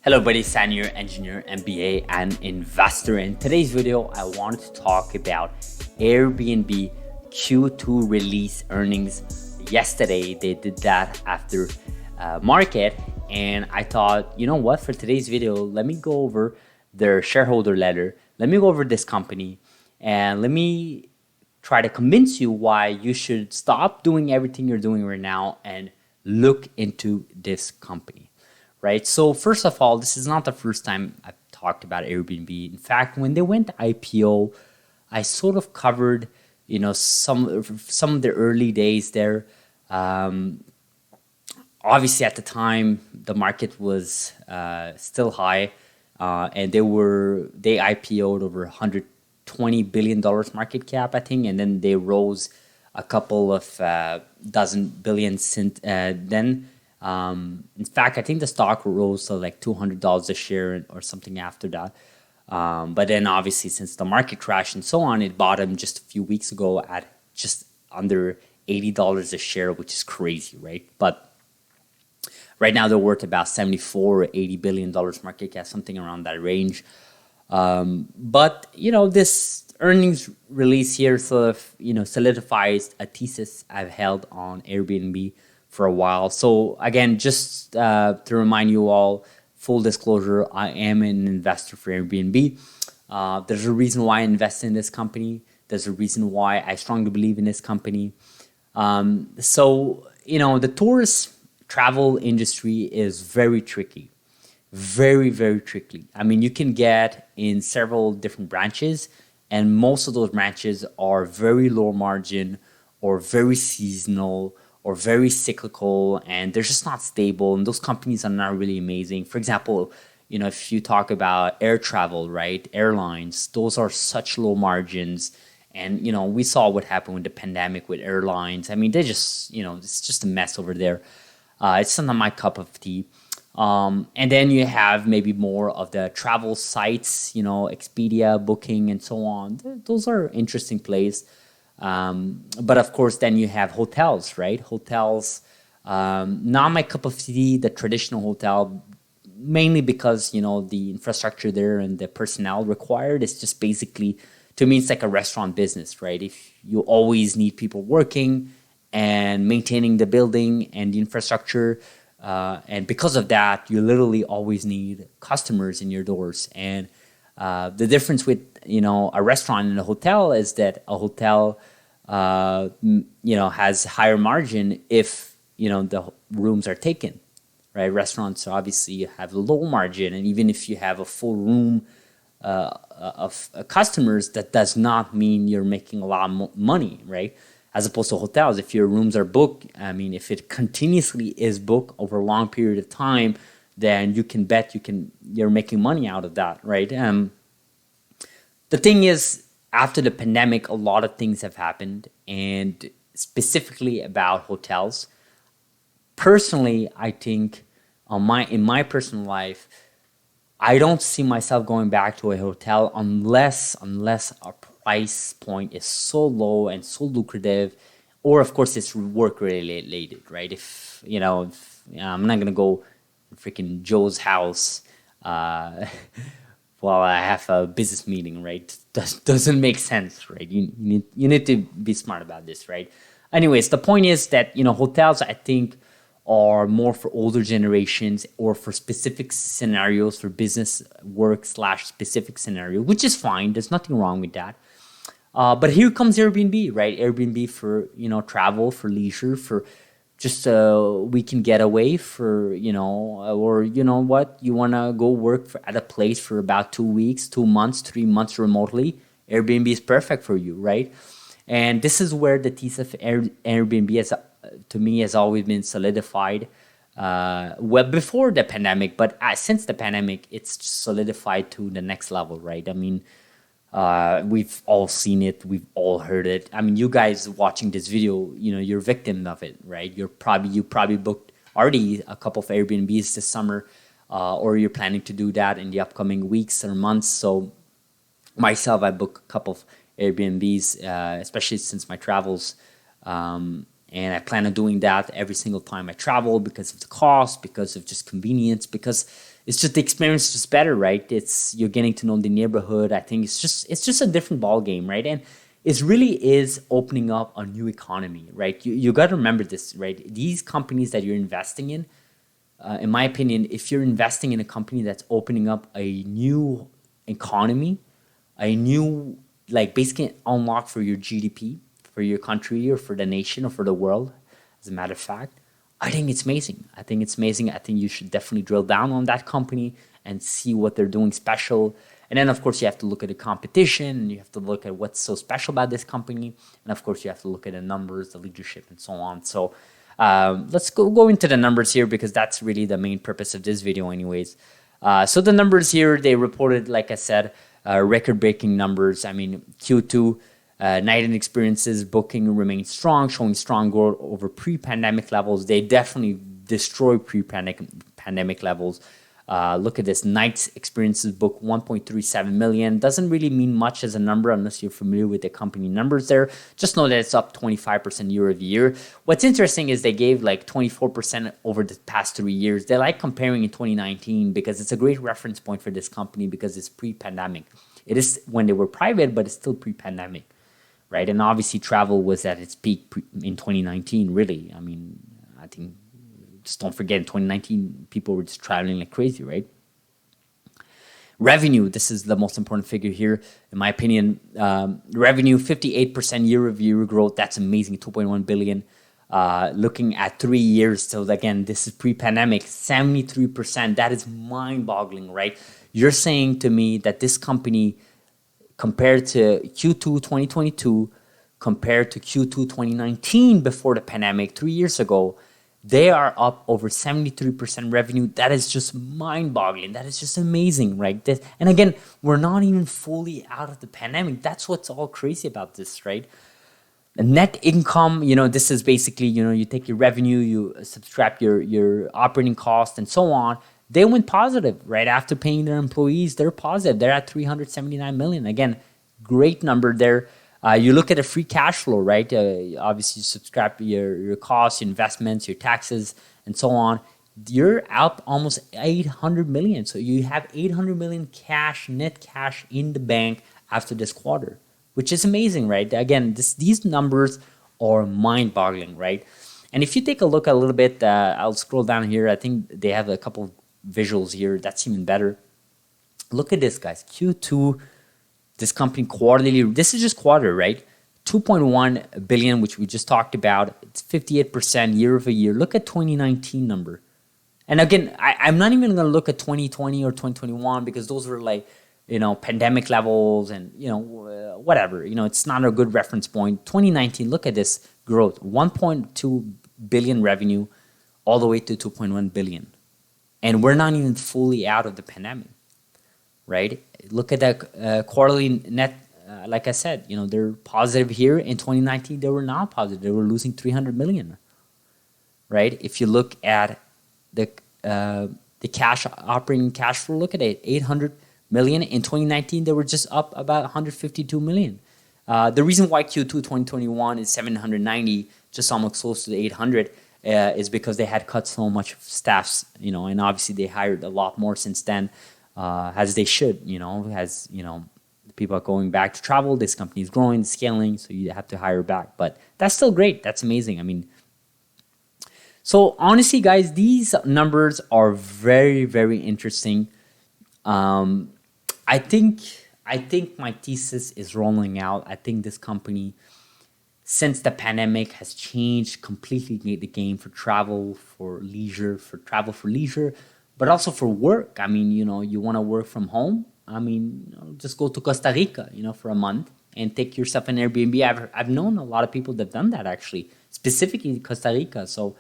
Hello buddy, San here, engineer, MBA, and investor. In today's video, I wanted to talk about Airbnb Q2 release earnings. Yesterday, they did that after market, and I thought, you know what, for today's video, let me go over their shareholder letter, let me go over this company, and let me try to convince you why you should stop doing everything you're doing right now and look into this company. Right. So first of all, this is not the first time I've talked about Airbnb. In fact, when they went IPO, I sort of covered, some of the early days there. Obviously, at the time, the market was still high, and they IPO'd over $120 billion market cap, I think, and then they rose a couple of dozen billion since then. In fact, I think the stock rose to like $200 a share or something after that. But then obviously since the market crashed and so on, it bottomed just a few weeks ago at just under $80 a share, which is crazy, right? But right now they're worth about 74 or $80 billion market cap, something around that range. But, this earnings release here sort of, solidifies a thesis I've held on Airbnb for a while. So again, just to remind you all, full disclosure, I am an investor for Airbnb. There's a reason why I invest in this company. There's a reason why I strongly believe in this company. The tourist travel industry is very tricky. Very, very tricky. I mean, you can get in several different branches, and most of those branches are very low margin or very seasonal or very cyclical, and they're just not stable, and those companies are not really amazing. For example, if you talk about air travel, right, airlines, those are such low margins, and we saw what happened with the pandemic with airlines. I mean, they just, it's just a mess over there. It's not my cup of tea. And then you have maybe more of the travel sites, Expedia, Booking, and so on. Those are interesting plays. But of course, then you have hotels, right? Hotels, not my cup of tea, the traditional hotel, mainly because, the infrastructure there and the personnel required is just basically, to me, it's like a restaurant business, right? If you always need people working and maintaining the building and the infrastructure, and because of that, you literally always need customers in your doors. And the difference with, a restaurant and a hotel is that a hotel, has higher margin if, the rooms are taken, right? Restaurants obviously have low margin. And even if you have a full room of customers, that does not mean you're making a lot of money, right? As opposed to hotels, if your rooms are booked, I mean, if it continuously is booked over a long period of time, then you can bet you're making money out of that, right? The thing is, after the pandemic, a lot of things have happened, and specifically about hotels. Personally, I think in my personal life, I don't see myself going back to a hotel unless our price point is so low and so lucrative, or of course it's work related, right? If I'm not gonna go freaking Joe's house while I have a business meeting, right? Doesn't make sense, right? You need to be smart about this, right? Anyways, the point is that hotels, I think, are more for older generations or for specific scenarios, for business work / specific scenario, which is fine. There's nothing wrong with that. But here comes Airbnb, right? Airbnb for travel, for leisure, for just weekend getaway, for or what, you want to go work at a place for about 2 weeks, 2 months, 3 months remotely. Airbnb is perfect for you, right? And this is where the thesis of Airbnb to me has always been solidified. Well, before the pandemic, but since the pandemic, it's solidified to the next level, right? I mean, we've all seen it, we've all heard it. I mean, you guys watching this video, you're victim of it, right? You probably booked already a couple of Airbnbs this summer, or you're planning to do that in the upcoming weeks or months. So myself, I booked a couple of Airbnbs, especially since my travels. And I plan on doing that every single time I travel because of the cost, because of just convenience, because it's just the experience is just better, right? You're getting to know the neighborhood. I think it's just a different ball game, right? And it really is opening up a new economy, right? You got to remember this, right? These companies that you're investing in my opinion, if you're investing in a company that's opening up a new economy, a new, like, basically unlock for your GDP, for your country or for the nation or for the world, as a matter of fact, I think it's amazing. I think it's amazing. I think you should definitely drill down on that company and see what they're doing special. And then, of course, you have to look at the competition, and you have to look at what's so special about this company. And, of course, you have to look at the numbers, the leadership, and so on. So let's go into the numbers here, because that's really the main purpose of this video anyways. So the numbers here, they reported, like I said, record-breaking numbers. I mean, Q2, night and experiences booking remains strong, showing strong growth over pre-pandemic levels. They definitely destroy pre-pandemic levels. Look at this, nights experiences book 1.37 million. Doesn't really mean much as a number unless you're familiar with the company numbers there. Just know that it's up 25% year over year. What's interesting is they gave like 24% over the past 3 years. They like comparing in 2019 because it's a great reference point for this company, because it's pre-pandemic. It is when they were private, but it's still pre-pandemic, right? And obviously travel was at its peak in 2019, really. I mean, I think, just don't forget, in 2019, people were just traveling like crazy, right? Revenue, this is the most important figure here, in my opinion. Revenue, 58% year-over-year growth. That's amazing, 2.1 billion. Looking at 3 years, so again, this is pre-pandemic, 73%. That is mind-boggling, right? You're saying to me that this company, compared to Q2 2022, compared to Q2 2019 before the pandemic, 3 years ago, they are up over 73% revenue. That is just mind-boggling. That is just amazing, right? And again, we're not even fully out of the pandemic. That's what's all crazy about this, right? The net income, this is basically, you take your revenue, you subtract your operating costs and so on. They went positive right after paying their employees. They're positive. They're at 379 million. Again, great number there. You look at the free cash flow, right? Obviously, you subtract your costs, your investments, your taxes, and so on. You're up almost 800 million. So you have 800 million net cash in the bank after this quarter, which is amazing, right? Again, these numbers are mind-boggling, right? And if you take a look a little bit, I'll scroll down here. I think they have a couple visuals here. That's even better. Look at this, guys. Q2. This company quarterly, this is just quarter, right? 2.1 billion, which we just talked about. It's 58% year over year. Look at 2019 number. And again, I'm not even going to look at 2020 or 2021, because those were like, pandemic levels and, whatever. It's not a good reference point. 2019, look at this growth. 1.2 billion revenue all the way to 2.1 billion. And we're not even fully out of the pandemic, right? Look at that quarterly net. Like I said, they're positive here. In 2019, they were not positive. They were losing 300 million, right? If you look at the operating cash flow, look at it, 800 million. In 2019, they were just up about 152 million. The reason why Q2 2021 is 790, just almost close to the 800, is because they had cut so much staffs, and obviously they hired a lot more since then. As they should, as people are going back to travel, this company is growing, scaling, so you have to hire back. But that's still great. That's amazing. I mean, so honestly, guys, these numbers are very, very interesting. I think my thesis is rolling out. I think this company, since the pandemic, has changed completely the game for travel, for leisure, but also for work. I mean, you want to work from home. I mean, just go to Costa Rica, for a month and take yourself an Airbnb. I've known a lot of people that have done that, actually, specifically Costa Rica. So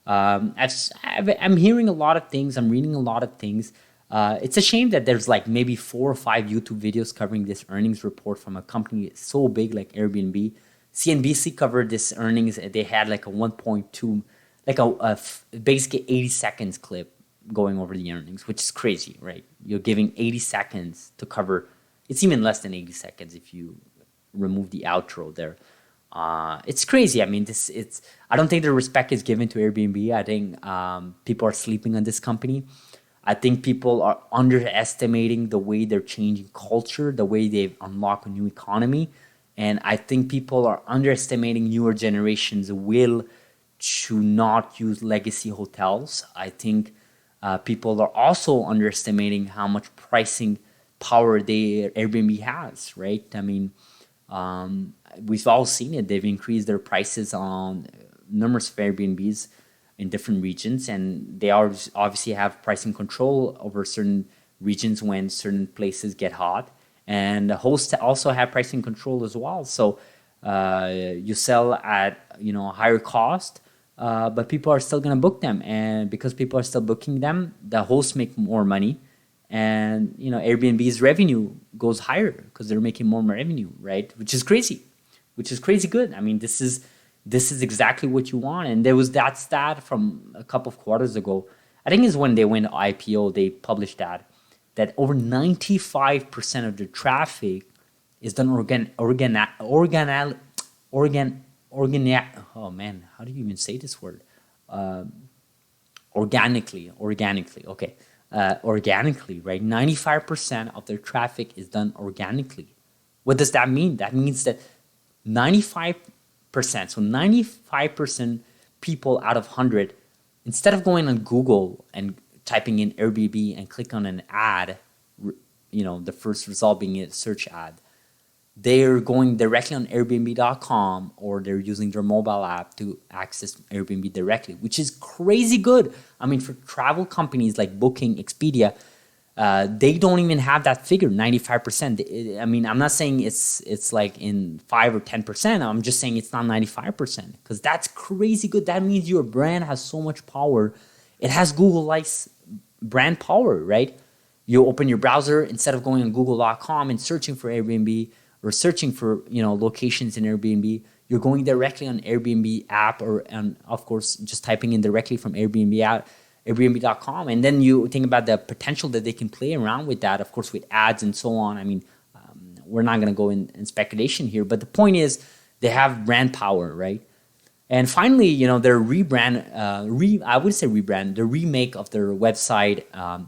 I'm hearing a lot of things. I'm reading a lot of things. It's a shame that there's like maybe 4 or 5 YouTube videos covering this earnings report from a company so big like Airbnb. CNBC covered this earnings. They had like a 1.2, like basically 80 seconds clip going over the earnings, which is crazy, right? You're giving 80 seconds to cover. It's even less than 80 seconds if you remove the outro there. It's crazy. I mean, I don't think the respect is given to Airbnb. I think people are sleeping on this company. I think people are underestimating the way they're changing culture, the way they've unlocked a new economy. And I think people are underestimating newer generations' will to not use legacy hotels. I think people are also underestimating how much pricing power Airbnb has, right? I mean, we've all seen it. They've increased their prices on numerous of Airbnbs in different regions, and they obviously have pricing control over certain regions when certain places get hot. And the hosts also have pricing control as well. So you sell at a higher cost, but people are still going to book them, and because people are still booking them, the hosts make more money, and Airbnb's revenue goes higher because they're making more revenue, right? Which is crazy good. I mean, this is exactly what you want. And there was that stat from a couple of quarters ago. I think it's when they went IPO, they published that over 95% of the traffic is done oh man, how do you even say this word? Organically. Okay. Organically, right? 95% of their traffic is done organically. What does that mean? That means that 95%, so 95% people out of 100, instead of going on Google and typing in Airbnb and click on an ad, the first result being a search ad, they're going directly on Airbnb.com, or they're using their mobile app to access Airbnb directly, which is crazy good. I mean, for travel companies like Booking, Expedia, they don't even have that figure, 95%. I mean, I'm not saying it's like in 5 or 10%. I'm just saying it's not 95%, because that's crazy good. That means your brand has so much power. It has Google-like brand power, right? You open your browser, instead of going on Google.com and searching for Airbnb or searching for locations in Airbnb, you're going directly on Airbnb app, and of course just typing in directly from Airbnb app, Airbnb.com, and then you think about the potential that they can play around with that, of course, with ads and so on. I mean, we're not going to go in speculation here, but the point is they have brand power, right? And finally, their the remake of their website,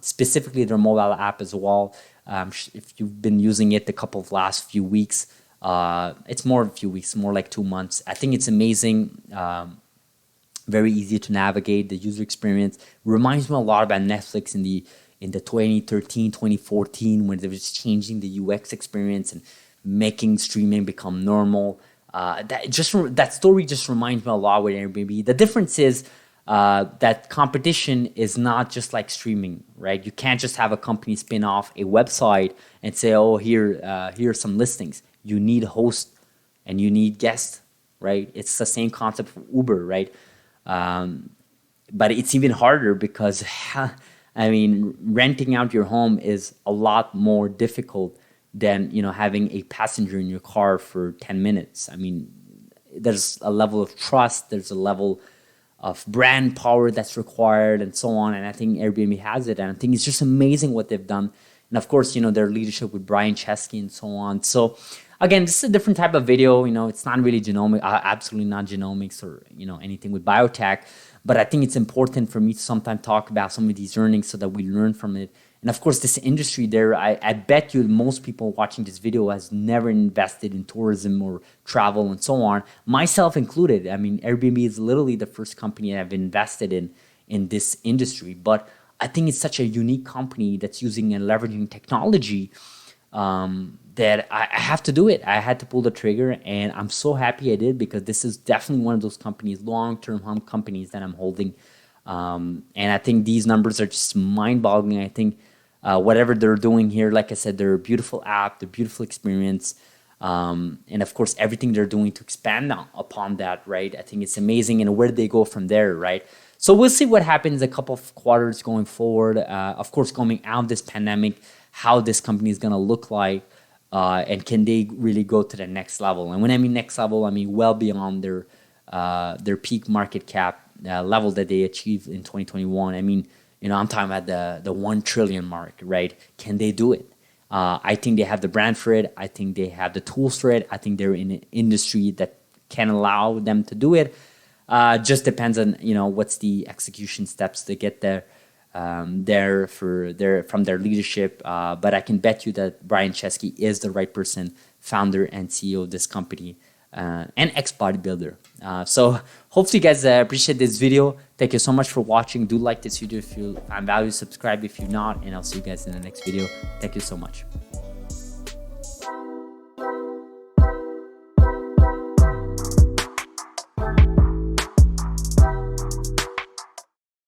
specifically their mobile app as well. If you've been using it the last few weeks, it's more a few weeks, more like 2 months. I think it's amazing. Very easy to navigate. The user experience reminds me a lot about Netflix in the 2013, 2014, when they was changing the UX experience and making streaming become normal. That story just reminds me a lot with Airbnb. The difference is that competition is not just like streaming, right? You can't just have a company spin off a website and say, oh, here are some listings. You need hosts and you need guests, right? It's the same concept for Uber, right? But it's even harder because, renting out your home is a lot more difficult than having a passenger in your car for 10 minutes. I mean, there's a level of trust, there's a level of brand power that's required, and so on. And I think Airbnb has it, and I think it's just amazing what they've done. And of course, their leadership with Brian Chesky and so on. So again, this is a different type of video. It's not really genomic, absolutely not genomics or anything with biotech. But I think it's important for me to sometimes talk about some of these earnings so that we learn from it. And of course, this industry there, I bet you most people watching this video has never invested in tourism or travel and so on, myself included. I mean, Airbnb is literally the first company I've invested in this industry. But I think it's such a unique company that's using and leveraging technology that I have to do it. I had to pull the trigger, and I'm so happy I did, because this is definitely one of those companies, long-term home companies that I'm holding. And I think these numbers are just mind-boggling. I think whatever they're doing here, like I said, they're a beautiful app, they're a beautiful experience. And of course, everything they're doing to expand upon that, right? I think it's amazing. And where do they go from there, right? So we'll see what happens a couple of quarters going forward. Of course, coming out of this pandemic, how this company is going to look like, and can they really go to the next level? And when I mean next level, I mean well beyond their peak market cap level that they achieved in 2021. I mean, I'm talking about the 1 trillion mark, right? Can they do it? I think they have the brand for it. I think they have the tools for it. I think they're in an industry that can allow them to do it. Just depends on, what's the execution steps to get there. from their leadership. But I can bet you that Brian Chesky is the right person, founder and CEO of this company, and ex-bodybuilder. So hopefully you guys appreciate this video. Thank you so much for watching. Do like this video if you find value, subscribe if you're not, and I'll see you guys in the next video. Thank you so much.